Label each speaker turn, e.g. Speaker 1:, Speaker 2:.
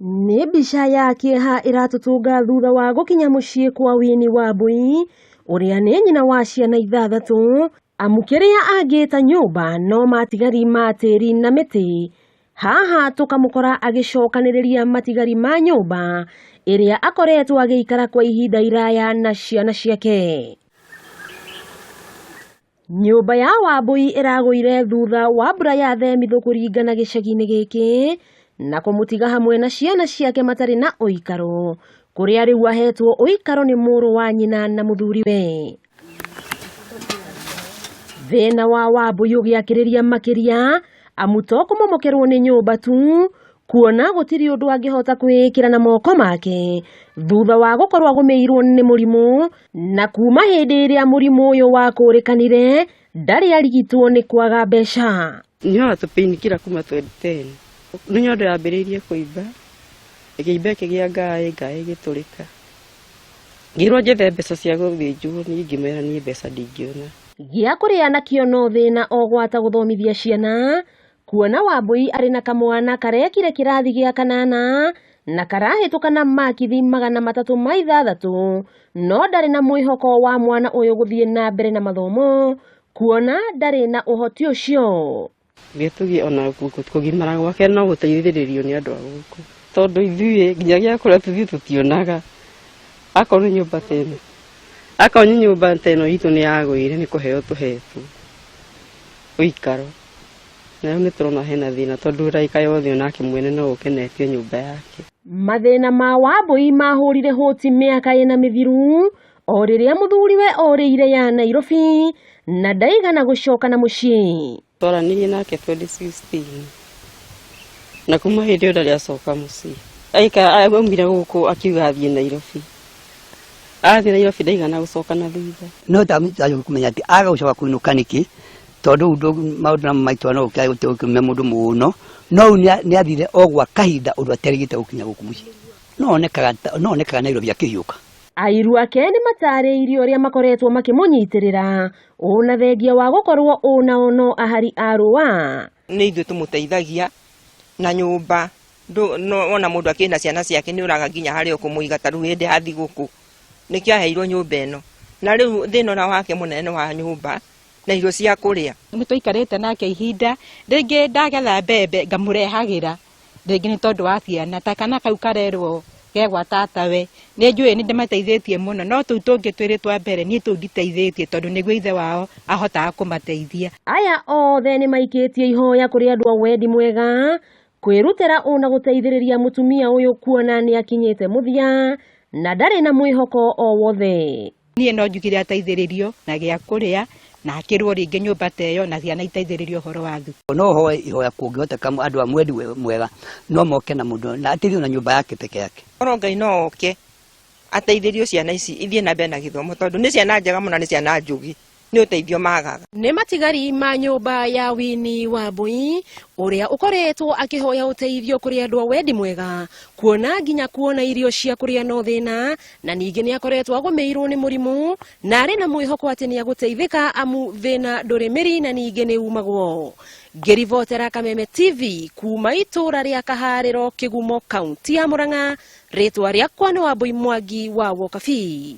Speaker 1: Nĩ mbica ya kĩeha ĩratutunga thutha wa gũkinya mũciĩ kwa Winnie Wambui, ũrĩa nĩ nyina wa ciana 6, amu kĩrĩa angĩta nyũmba no matigari ma tĩri na mĩtĩ. Haha tũkamũkora agĩcokanĩrĩria matigari ma nyũmba ĩrĩa akoretwo agĩikara kwa ihinda iraya na ciana ciake. Nyũmba ya Wambui ĩragũire thutha wa mbura ya themithũ kũringana gĩcagi-inĩ gĩkĩ na kũmũtiga hamwe na ciana ciake matarĩ na ũikaro, kũrĩa rĩu ahetwo ũikaro nĩ mũrũ wa nyina na mũthuriwe. Thĩna wa Wambui ũgĩakĩrĩria makĩria amu to kũmomokerwo nĩ nyũmba tu, kuona gũtirĩ ũndũ angĩhota kwĩĩkĩra na moko make thutha wa gũkorwo agũmĩirwo nĩ mũrimũ, na kuma hĩndĩ ĩrĩa mũrimũ ũyũ wakũrĩkanire ndarĩ arigitwo nĩ kwaga mbeca.
Speaker 2: Nyoa tũpainkiller kuma 2010 nĩ nyondo yambĩrĩirie kũimba, ĩkĩimba ĩkĩgĩa ngaĩ ĩgĩtũrĩka. Ngĩrwo njethe mbeca cia gũthĩnjwo, niĩ ngĩmera niĩ mbeca ndingĩona.
Speaker 1: Gĩa kũrĩa nakĩo no thĩna o gwata gũthomithia ciana, kuona Wambui arĩ na kamwana karekire kĩrathi gĩa 8 na karahĩtũka na makithi 306, no ndarĩ na mwĩhoko wa mwana ũyũ gũthiĩ na mbere na mathomo, kuona ndarĩ na ũhoti ũcio.
Speaker 2: Gĩtũgi ona kũgimara gwake no gũteithĩrĩrio nĩ andũ a gũkũ, tondũ ithuĩ nginyagia kũrĩa tũthiĩ tũtionaga. Akorwo nĩ nyũmba teno, akorwo nĩ nyũmba teno itũ nĩ yagũire nĩ kũheo tũhetwo ũikaro. Na nĩ tũrona hena thĩna tondũ raika yothe onake mwene no ũkenetio nyũmba yake.
Speaker 1: Mathĩna ma Wambui mahũrire hũti mĩaka ĩna mĩthiru o rĩrĩa mũthuriwe orĩire ya Nairobi na ndaigana gũcoka na mũciĩ.
Speaker 2: Twaranĩrie nake 2016 na kuma hĩndĩ ĩyo ndarĩ acoka mũciĩ. Aumire gũkũ akiuga athiĩ Nairobi. Athiĩ Nairobi ndaigana gũcoka na thutha.
Speaker 3: No tamĩtajwo kũmenya atĩ aga gũcoka kũinũka nĩkĩ, tondũ maũndũ na maitũ no ũkĩme mũndũ mũno, no nĩ athire o gwa kahinda ũndũ aterĩgĩte gũkinya gũkũ mũciĩ. No onekaga Nairobi akĩhiũka.
Speaker 1: Airu ake nĩ matarĩirie ũrĩa makoretwo makĩmũnyitĩrĩra ona thengia wa gũkorwo ona ono ahari a rũa.
Speaker 4: Nĩ ithuĩ tũmũteithagia na nyũmba, ona mũndũ akĩna ciana ciake nĩ ũraga nginya harĩa ũkũmũiga, ta rĩu hĩndĩ hathi gũkũ nĩkĩo aheirwo nyũmba ĩno, na rĩu thĩna ũrĩa wake mũnene wa nyũmba na irio cia kũrĩa.
Speaker 5: Nĩ tũikarĩte nake ihinda, rĩngĩ ndagetha mbembe ngamũrehagĩra, rĩngĩ nĩ tondũ wa ciana, ta kana kau karerwo gegwa tatawe, nĩ njũĩ nĩ ndĩmateithĩtie mũno, no tũu tũngĩ twĩrĩ twa mbere niĩ tũu nditeithĩtie tondũ nĩguo ithe wao ahotaga kũmateithia.
Speaker 1: Aya othe nĩ maikĩtie ihoya kũrĩ andũ a wendi mwega kwĩrutĩra ona gũteithĩrĩria mũtumia ũyũ kuona nĩ akinyĩte mũthia na ndarĩ na mwĩhoko o wothe.
Speaker 5: Niĩ no njugire ateithĩrĩrio na gĩa kũrĩa na akĩrwo rĩngĩ nyũmba ta ĩyo na ciana iteithĩrĩrio ũhoro wa thukuru.
Speaker 3: No hoe ihoya kũngĩhoteka andũ a mwendi mwega no moke na mũndũ na ateithio na nyũmba yake peke yake.
Speaker 4: Oro Ngai no oke ateithĩrio ciana ici ithiĩ na mbere na gĩthomo, tondũ nĩ ciana njega mũno, nĩ ciana njũgi, nĩ ũteithio magaga. Nĩ matigari ma nyũmba ya Winnie Wambui ũrĩa ũkoretwo akĩhoya ũteithio kũrĩ andũ a wendi mwega, kuona nginya kuona irio cia kũrĩa no thĩna, na ningĩ nĩ akoretwo agũmĩirwo nĩ mũrimũ na arĩ na mwĩhoko atĩ nĩ agũteithĩka amu thĩna ndũrĩ mĩri na ningĩ nĩ umagwo. Ngĩribotera Kameme TV kuma itũra rĩa Kaharĩro, Kĩgumo, kaunti ya Murang'a, rĩtwa rĩakwa nĩ Wambui Mwangi wa Wokabi.